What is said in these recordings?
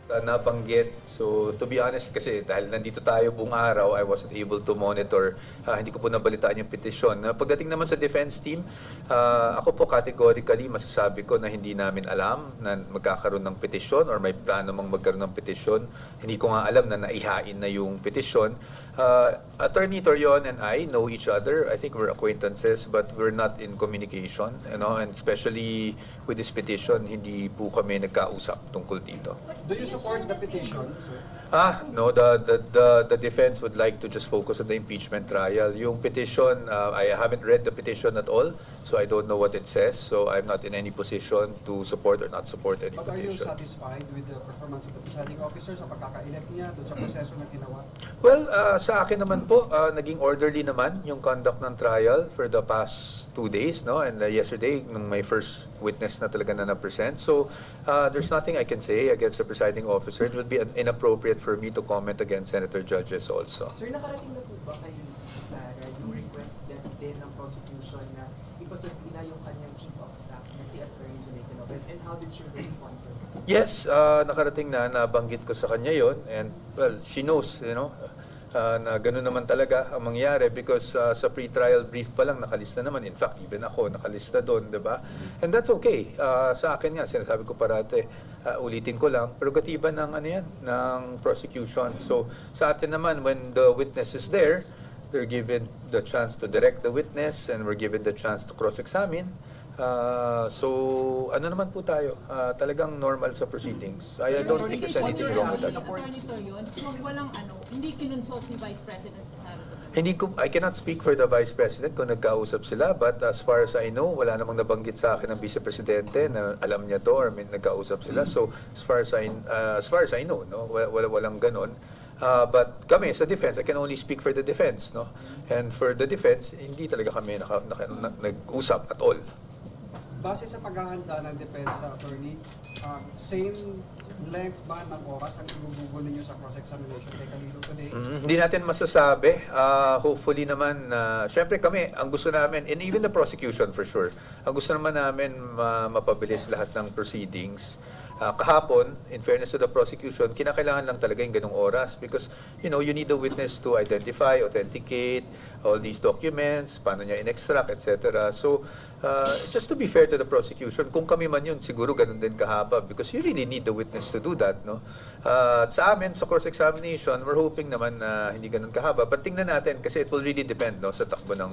nabanggit. So, to be honest kasi dahil nandito tayo buong araw, I wasn't able to monitor. Hindi ko po nabalitaan yung petisyon. Pagdating naman sa defense team, ako po categorically masasabi ko na hindi namin alam na magkakaroon ng petisyon or may plano mang magkaroon ng petisyon. Hindi ko nga alam na naihain na yung petisyon. Attorney Torion and I know each other. I think we're acquaintances, but we're not in communication, and especially with this petition, hindi po kami nagkausap tungkol dito. Do you support the petition, sir? No, the defense would like to just focus on the impeachment trial. Yung petition, I haven't read the petition at all, so I don't know what it says. So I'm not in any position to support or not support any But are you petition. satisfied with the performance of the presiding officer sa pagkaka-elect niya doon sa proseso na ginawa? Well, sa akin naman po, naging orderly naman yung conduct ng trial for the past 2 days, no? And yesterday, nung may first witness na talaga na na-present. So, there's nothing I can say against the presiding officer. It would be inappropriate for me to comment against senator judges also. Sir, nakarating na po ba kayo sa yung request din ng prosecution na ipasubina yung kanyang chief of staff na si Attorney Zuniga Lopez, and how did she respond to it? Yes, nakarating na, nabanggit ko sa kanya yon, and well, she knows, na gano'n naman talaga ang mangyari because sa pre-trial brief pa lang nakalista naman. In fact, even ako nakalista doon, di ba? And that's okay. Sa akin nga, sinasabi ko parate, ulitin ko lang, prerogatiba ng ng prosecution. So sa atin naman, when the witness is there, they're given the chance to direct the witness and we're given the chance to cross-examine. So, ano naman po tayo? Talagang normal sa proceedings. I don't think there's anything wrong with that. Attorney Torion, so walang hindi kinonsult si Vice President Sara Duterte. I cannot speak for the Vice President kung nagkausap sila, but as far as I know, wala namang nabanggit sa akin ng Vice Presidente na alam niya to or may nagkausap sila. So, as far as I know, no, walang ganon. But kami sa defense, I can only speak for the defense, no? And for the defense, hindi talaga kami nag-usap at all. Base sa paghahanda ng defense attorney, same length ba ng oras ang ibubugol ninyo sa cross-examination kay Calilo today? Hindi natin masasabi. Hopefully naman, syempre kami, ang gusto namin, and even the prosecution for sure, ang gusto naman namin mapabilis lahat ng proceedings. Kahapon, in fairness to the prosecution, kinakailangan lang talaga yung ganung oras because, you need the witness to identify, authenticate all these documents, paano niya in-extract, etc. So, just to be fair to the prosecution, kung kami man yun, siguro ganun din kahaba because you really need the witness to do that, no? Sa amin, sa course examination, we're hoping naman na hindi ganun kahaba. But tingnan natin kasi it will really depend, no, sa takbo ng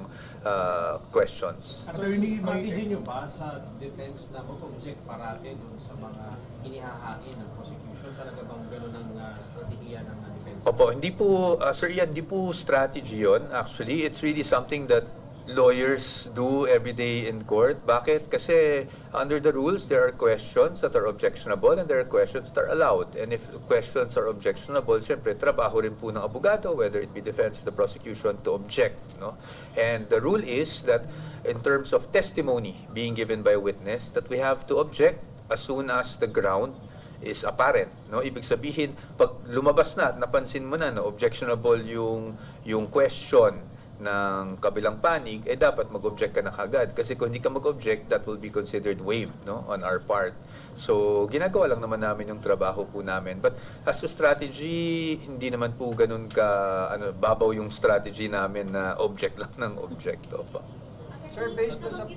questions. Attorney, ma-imagine nyo ba sa defense na mag-object parate dun sa mga inihahain ng prosecution? Talaga bang gano'n ang strategiya ng defense? Opo, hindi po, Sir Ian, hindi po strategy yun. Actually, it's really something that lawyers do every day in court. Bakit? Kasi under the rules, there are questions that are objectionable and there are questions that are allowed. And if questions are objectionable, siyempre, trabaho rin po ng abogado, whether it be defense or the prosecution, to object. No? And the rule is that in terms of testimony being given by a witness, that we have to object as soon as the ground is apparent, no? Ibig sabihin, pag lumabas na at napansin mo na objectionable yung question ng kabilang panig, dapat mag-object ka na kagad. Kasi kung hindi ka mag-object, that will be considered waived, no, on our part. So, ginagawa lang naman namin yung trabaho po namin. But as to strategy, hindi naman po ganun babaw yung strategy namin na object lang ng object. Opo. Sir, based on sa...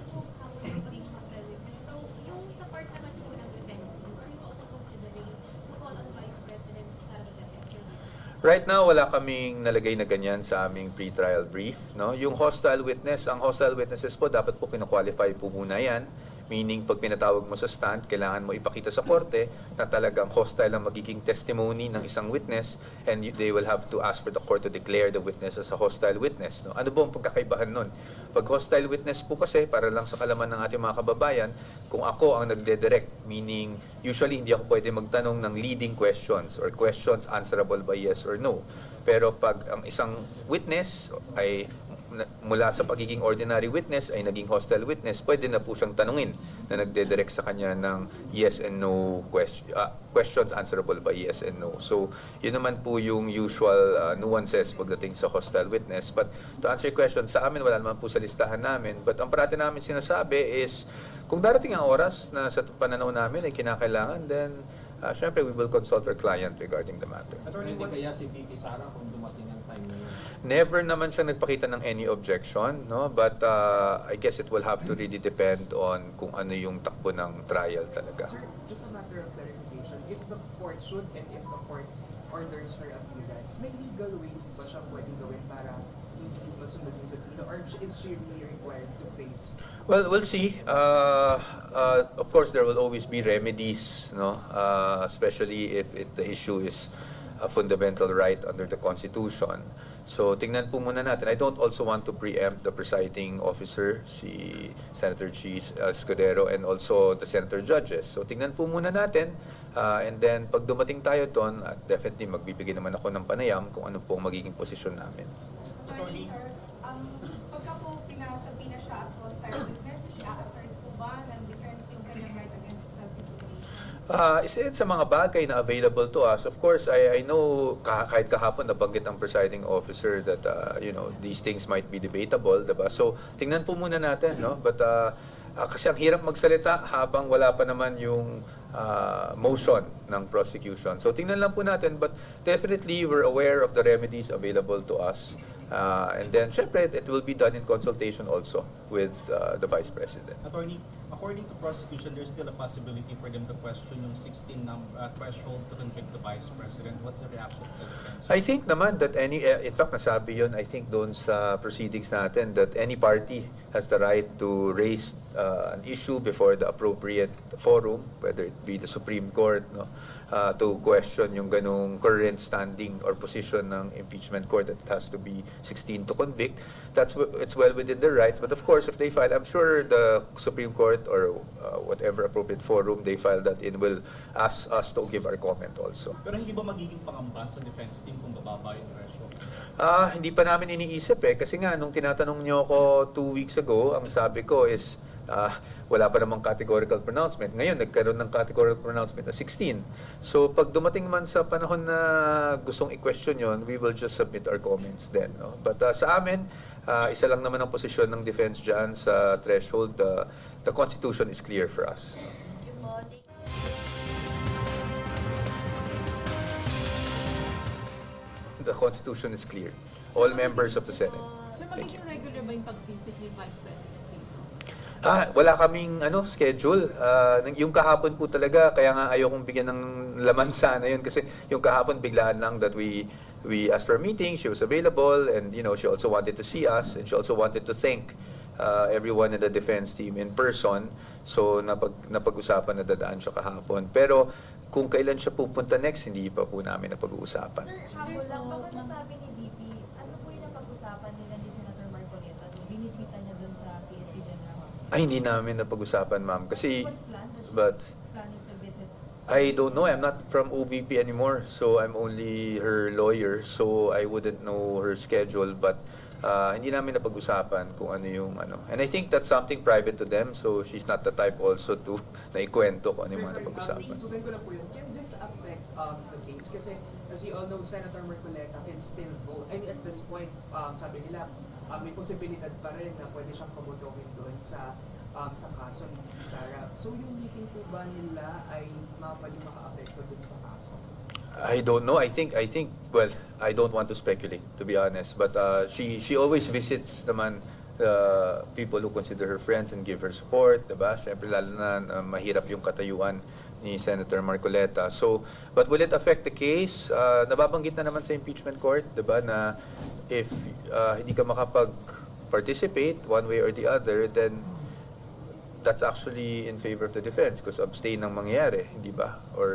So, yung sa part naman po ng defense team, are you also considering to call on Vice President Sara Duterte as your witness? Right now, wala kaming nalagay na ganyan sa aming pre-trial brief. No? Yung hostile witness, ang hostile witnesses po, dapat po kino-qualify po muna yan. Meaning, pag pinatawag mo sa stand, kailangan mo ipakita sa korte na talagang hostile ang magiging testimony ng isang witness and they will have to ask for the court to declare the witness as a hostile witness. No? Ano ba ang pagkakaibahan nun? Pag hostile witness po kasi, para lang sa kalaman ng ating mga kababayan, kung ako ang nagde-direct, meaning usually hindi ako pwede magtanong ng leading questions or questions answerable by yes or no. Pero pag ang isang witness ay mula sa pagiging ordinary witness ay naging hostile witness, pwede na po siyang tanungin na nagde-direct sa kanya ng yes and no questions answerable by yes and no. So, yun naman po yung usual nuances pagdating sa hostile witness. But to answer your question, sa amin wala naman po sa listahan namin. But ang parati namin sinasabi is, kung darating ang oras na sa pananaw namin ay kinakailangan, then syempre we will consult our client regarding the matter. Attorney, hindi kaya si VP Sara kung dumating ang time na yun? Never naman siya nagpakita ng any objection, no? But I guess it will have to really depend on kung ano yung takbo ng trial talaga. Sir, just a matter of clarification. If the court should and if the court orders her appearance, may legal ways ba siyang pwedeng gawin para hindi masunod yung subpoena? Or is she really required to face? Well, we'll see. Of course, there will always be remedies, no? Especially if the issue is a fundamental right under the Constitution. So, tingnan po muna natin. I don't also want to preempt the presiding officer, si Senator Cheese Escudero, and also the senator judges. So, tingnan po muna natin. And then, pag dumating tayo doon, definitely magbibigay naman ako ng panayam kung ano po ang magiging posisyon namin. Attorney, sir, pagka po pinasabi na siya as hostile witness, i-assert po ba ng defense yung kanyang right against self-incrimination? Isa yan sa mga bagay na available to us. Of course, I know kahit kahapon nabanggit ang presiding officer that these things might be debatable, diba? So, tingnan po muna natin, no? But kasi ang hirap magsalita habang wala pa naman yung motion ng prosecution. So, tingnan lang po natin, but definitely we're aware of the remedies available to us. And then, syempre, it will be done in consultation also with the Vice President. Attorney, according to prosecution, there's still a possibility for them to question yung 16 threshold to convict the Vice President. What's the reaction of the defense? I think naman that in fact, nasabi yun, I think doon sa proceedings natin, that any party has the right to raise an issue before the appropriate forum, whether it be the Supreme Court, no, to question yung ganung current standing or position ng impeachment court that it has to be 16 to convict. It's well within their rights, but of course, if they file, I'm sure the Supreme Court or whatever appropriate forum they file that in will ask us to give our comment also. Pero hindi ba magiging pangamba sa defense team kung bababa yung threshold? Hindi pa namin iniisip kasi nga nung tinatanong niyo ako 2 weeks ago, ang sabi ko is wala pa namang categorical pronouncement. Ngayon, nagkaroon ng categorical pronouncement na 16. So, pag dumating man sa panahon na gustong i-question yon, we will just submit our comments then. No? But sa amin, isa lang naman ang posisyon ng defense dyan sa threshold. The Constitution is clear for us. The Constitution is clear. All members of the Senate. Sir, magiging regular ba yung pag-visit ni Vice President dito? Wala kaming schedule. Yung kahapon po talaga, kaya nga ayokong bigyan ng laman sana yun kasi yung kahapon biglaan lang that we asked for a meeting, she was available, and she also wanted to see us, and she also wanted to thank everyone in the defense team in person. So napag-usapan na dadaan siya kahapon. Pero kung kailan siya pupunta next, hindi pa po namin napag-uusapan. Sir, habol lang. Baka nasabi ni VP, ano po yung napag-usapan nila ni Senator Marcoleta nung binisita niya dun sa PNP General Hospital? Ay, hindi namin napag-usapan, ma'am. Kasi, Was planned? Was she but planning to visit? I don't know. I'm not from OVP anymore, so I'm only her lawyer. So I wouldn't know her schedule, but hindi namin napag-usapan kung ano yung ano. And I think that's something private to them, so she's not the type also to naikwento kung ano yung mga napag-usapan. Sugan ko lang po yun. Can this affect the case? Kasi as we all know, Senator Marcoleta can still vote. I mean, at this point, sabi nila, may posibilidad pa rin na pwede siyang pamotohin doon sa kaso ni Sara. So yung meeting po ba nila ay mapaling maka-apekto doon sa kaso? I don't know. I think well, I don't want to speculate, to be honest, but she always visits naman people who consider her friends and give her support, diba? Syempre lalo na mahirap yung katayuan ni Senator Marcoleta. So, but will it affect the case? Nababanggit na naman sa impeachment court, diba, na if hindi ka makapag-participate one way or the other, then that's actually in favor of the defense because abstain ang mangyayari, hindi ba? Or